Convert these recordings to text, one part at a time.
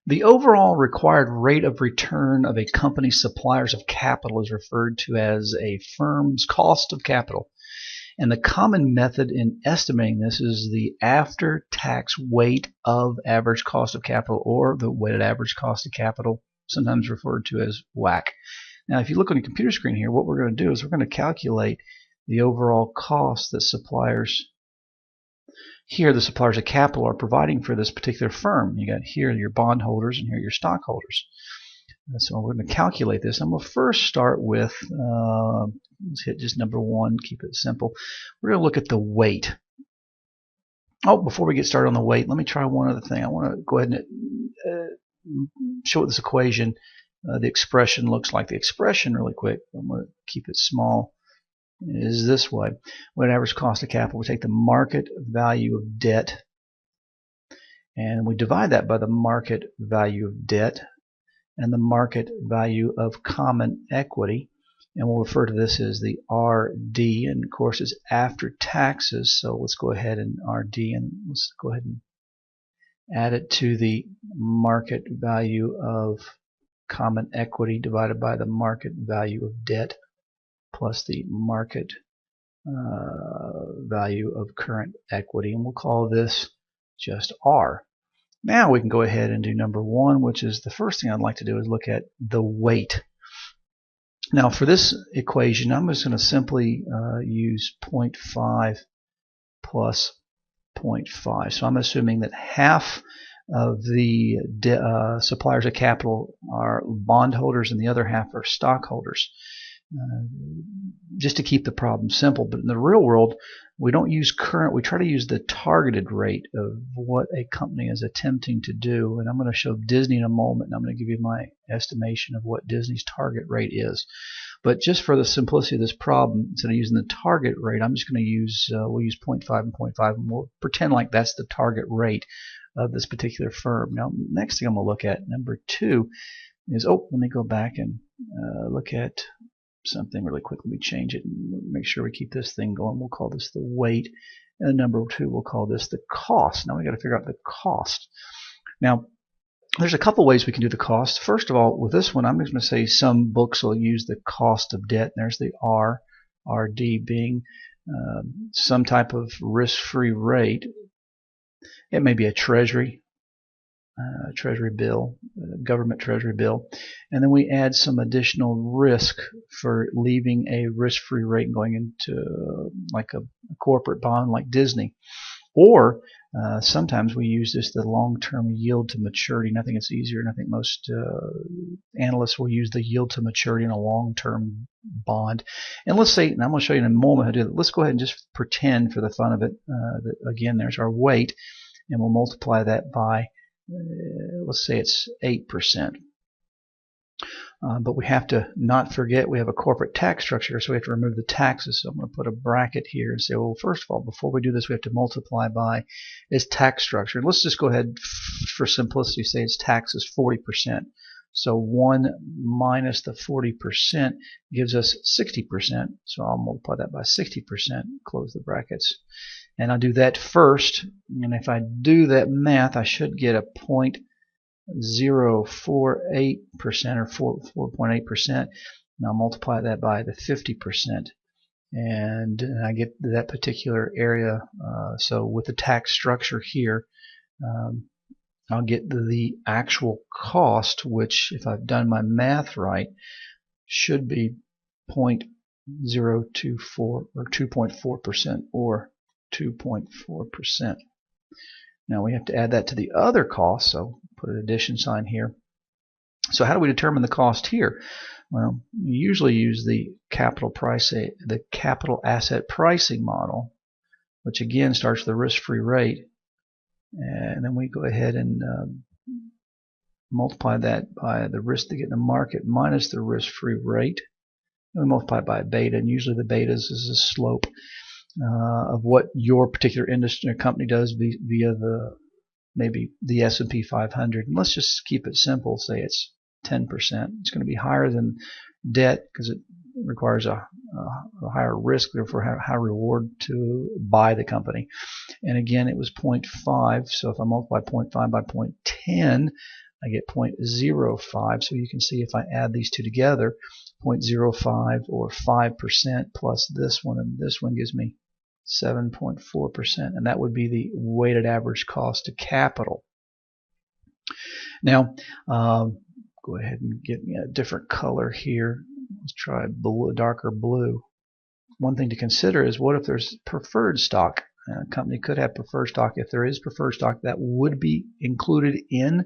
The overall required rate of return of a company's suppliers of capital is referred to as a firm's cost of capital. And the common method in estimating this is the after-tax weight of average cost of capital, or the weighted average cost of capital, sometimes referred to as WACC. Now, if you look on the computer screen here, what we're going to do is we're going to calculate the overall cost that suppliers here, the suppliers of capital, are providing for this particular firm. You got here your bondholders and here your stockholders. So we're going to calculate this. I'm going to first start with, let's hit just number one, keep it simple. We're going to look at the weight. Oh, before we get started on the weight, let me try one other thing. I want to go ahead and show what this equation, the expression looks like. The expression really quick, I'm going to keep it small, is this way. Weighted average cost of capital, we take the market value of debt and we divide that by the market value of debt and the market value of common equity, and we'll refer to this as the RD, and of course it's after taxes, so let's go ahead and RD, and let's go ahead and add it to the market value of common equity divided by the market value of debt plus the market value of current equity, and we'll call this just R. Now we can go ahead and do number one, which is the first thing I'd like to do is look at the weight. Now for this equation, I'm just going to simply use 0.5 plus 0.5. So I'm assuming that half of the suppliers of capital are bondholders and the other half are stockholders. Just to keep the problem simple, but in the real world we don't use current, we try to use the targeted rate of what a company is attempting to do, and I'm going to show Disney in a moment, and I'm going to give you my estimation of what Disney's target rate is. But just for the simplicity of this problem, instead of using the target rate, I'm just going to use, we'll use 0.5 and 0.5, and we'll pretend like that's the target rate of this particular firm. Now next thing I'm going to look at, number two, is, let me go back and look at something really quick. Let me change it and make sure we keep this thing going. We'll call this the weight, and number two, we'll call this the cost. Now we got to figure out the cost. Now there's a couple ways we can do the cost. First of all, with this one, I'm just going to say some books will use the cost of debt. There's the RD being some type of risk-free rate. It may be a treasury bill, government treasury bill, and then we add some additional risk for leaving a risk-free rate and going into like a corporate bond like Disney. Or sometimes we use this, the long-term yield to maturity, and I think it's easier, and I think most analysts will use the yield to maturity in a long-term bond. And let's say, and I'm going to show you in a moment how to do that, let's go ahead and just pretend for the fun of it that again there's our weight, and we'll multiply that by let's say it's 8%. But we have to not forget we have a corporate tax structure, so we have to remove the taxes. So I'm going to put a bracket here and say, well, first of all, before we do this, we have to multiply by its tax structure. And let's just go ahead, for simplicity, say its tax is 40%. So 1 minus the 40% gives us 60%. So I'll multiply that by 60%, close the brackets. And I'll do that first, and if I do that math, I should get a 0.048% or 4.8%. and I'll multiply that by the 50%, and I get that particular area. So with the tax structure here, I'll get the actual cost, which, if I've done my math right, should be 0.024 or 2.4% or 2.4%. Now we have to add that to the other cost, so put an addition sign here. So how do we determine the cost here? Well, we usually use the capital asset pricing model, which again starts with the risk-free rate, and then we go ahead and multiply that by the risk to get in the market minus the risk-free rate, and we multiply it by beta, and usually the beta is a slope of what your particular industry or company does via maybe the S&P 500. And let's just keep it simple, say it's 10%. It's going to be higher than debt because it requires a higher risk, therefore a higher reward to buy the company. And again, it was 0.5, so if I multiply 0.5 by 0.10, I get 0.05. So you can see if I add these two together, 0.05 or 5% plus this one, and this one gives me 7.4%, and that would be the weighted average cost of capital. Now, go ahead and get me a different color here. Let's try blue, darker blue. One thing to consider is, what if there's preferred stock? A company could have preferred stock. If there is preferred stock, that would be included in.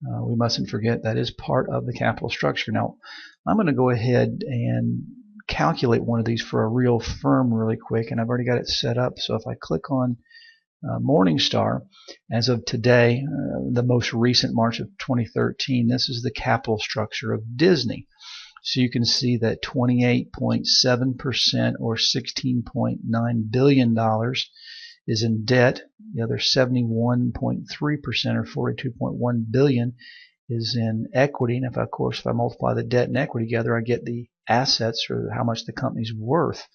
We mustn't forget that is part of the capital structure. Now, I'm going to go ahead and calculate one of these for a real firm really quick, and I've already got it set up. So if I click on Morningstar, as of today, the most recent March of 2013, this is the capital structure of Disney. So you can see that 28.7% or $16.9 billion is in debt. The other 71.3% or $42.1 billion is in equity. And if I multiply the debt and equity together, I get the assets, or how much the company's worth.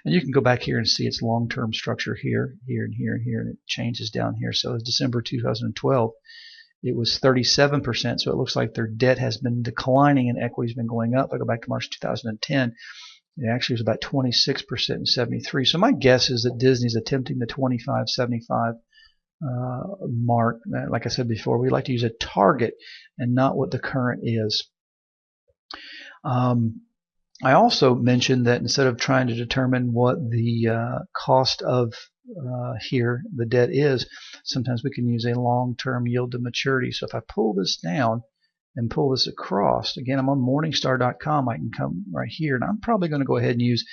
And you can go back here and see its long-term structure here, here, and here, and here, and it changes down here. So it's December 2012. It was 37%, so it looks like their debt has been declining and equity's been going up. I go back to March 2010. It actually was about 26% in 73. So my guess is that Disney's attempting the 25-75 mark. Like I said before, we like to use a target and not what the current is. I also mentioned that instead of trying to determine what the cost of here the debt is, sometimes we can use a long-term yield to maturity. So if I pull this down and pull this across, again, I'm on Morningstar.com. I can come right here, and I'm probably going to go ahead and use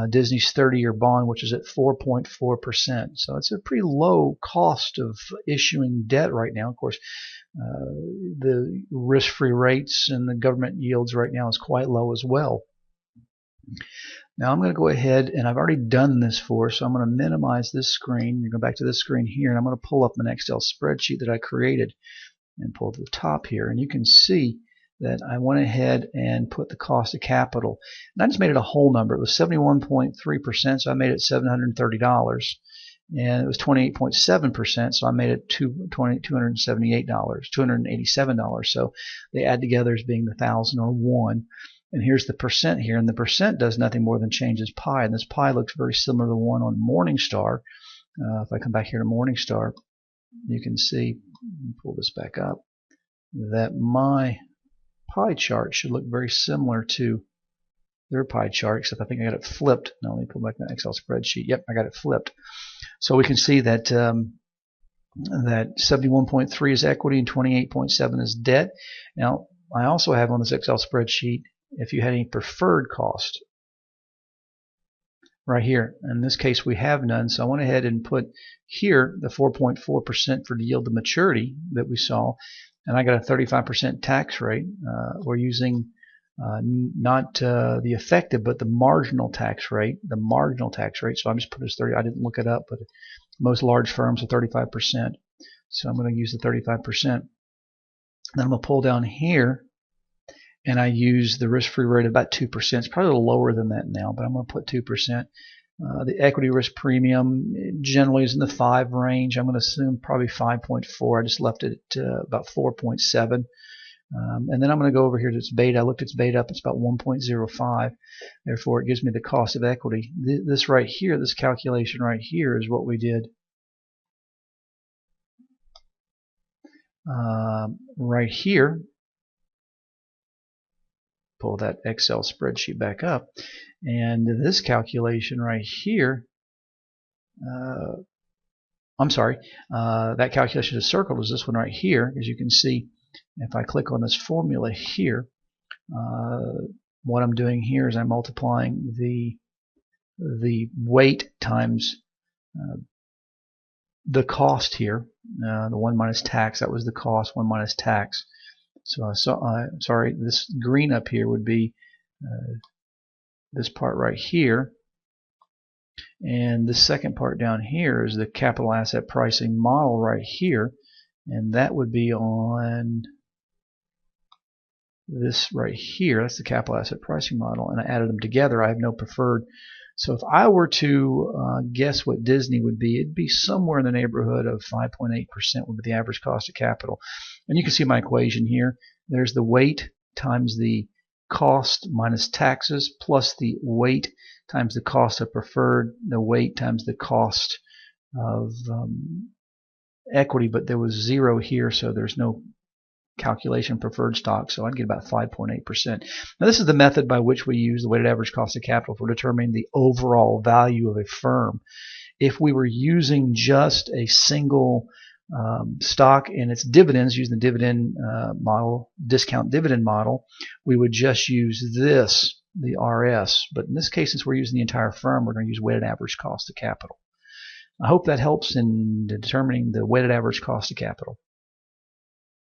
Disney's 30-year bond, which is at 4.4%. So it's a pretty low cost of issuing debt right now. Of course, the risk-free rates and the government yields right now is quite low as well. Now I'm going to go ahead, and I've already done this for us, so I'm going to minimize this screen. You go back to this screen here, and I'm going to pull up an Excel spreadsheet that I created and pull to the top here, and you can see that I went ahead and put the cost of capital, and I just made it a whole number. It was 71.3%, so I made it $730, and it was 28.7%, so I made it $287. So they add together as being the 1,000 or 1. And here's the percent here, and the percent does nothing more than changes pi, and this pi looks very similar to the one on Morningstar. If I come back here to Morningstar, you can see, pull this back up, that my pie chart should look very similar to their pie chart, except I think I got it flipped. Now let me pull back that Excel spreadsheet. Yep, I got it flipped. So we can see that that 71.3 is equity and 28.7 is debt. Now I also have on this Excel spreadsheet if you had any preferred cost right here. In this case we have none, so I went ahead and put here the 4.4% for the yield to maturity that we saw, and I got a 35% tax rate. We're using not the effective but the marginal tax rate. So I'm just putting this 30. I didn't look it up, but most large firms are 35%, so I'm going to use the 35%. Then I'm going to pull down here, and I use the risk-free rate of about 2%. It's probably a little lower than that now, but I'm going to put 2%. The equity risk premium generally is in the 5 range. I'm going to assume probably 5.4. I just left it at about 4.7. And then I'm going to go over here to its beta. I looked at its beta up. It's about 1.05. Therefore, it gives me the cost of equity. This right here, this calculation right here is what we did right here. Pull that Excel spreadsheet back up, and this calculation right here, I'm sorry, that calculation is circled is this one right here. As you can see, if I click on this formula here, what I'm doing here is I'm multiplying the weight times the cost here, the 1 minus tax. That was the cost, 1 minus tax. So sorry, this green up here would be this part right here, and the second part down here is the capital asset pricing model right here, and that would be on this right here. That's the capital asset pricing model, and I added them together. I have no preferred. So if I were to guess what Disney would be, it'd be somewhere in the neighborhood of 5.8% would be the average cost of capital. And you can see my equation here. There's the weight times the cost minus taxes plus the weight times the cost of preferred, the weight times the cost of equity, but there was 0 here, so there's no calculation preferred stock, so I'd get about 5.8%. Now this is the method by which we use the weighted average cost of capital for determining the overall value of a firm. If we were using just a single stock and its dividends, using the dividend model, discount dividend model, we would just use this, the RS. But in this case, since we're using the entire firm, we're going to use weighted average cost of capital. I hope that helps in determining the weighted average cost of capital.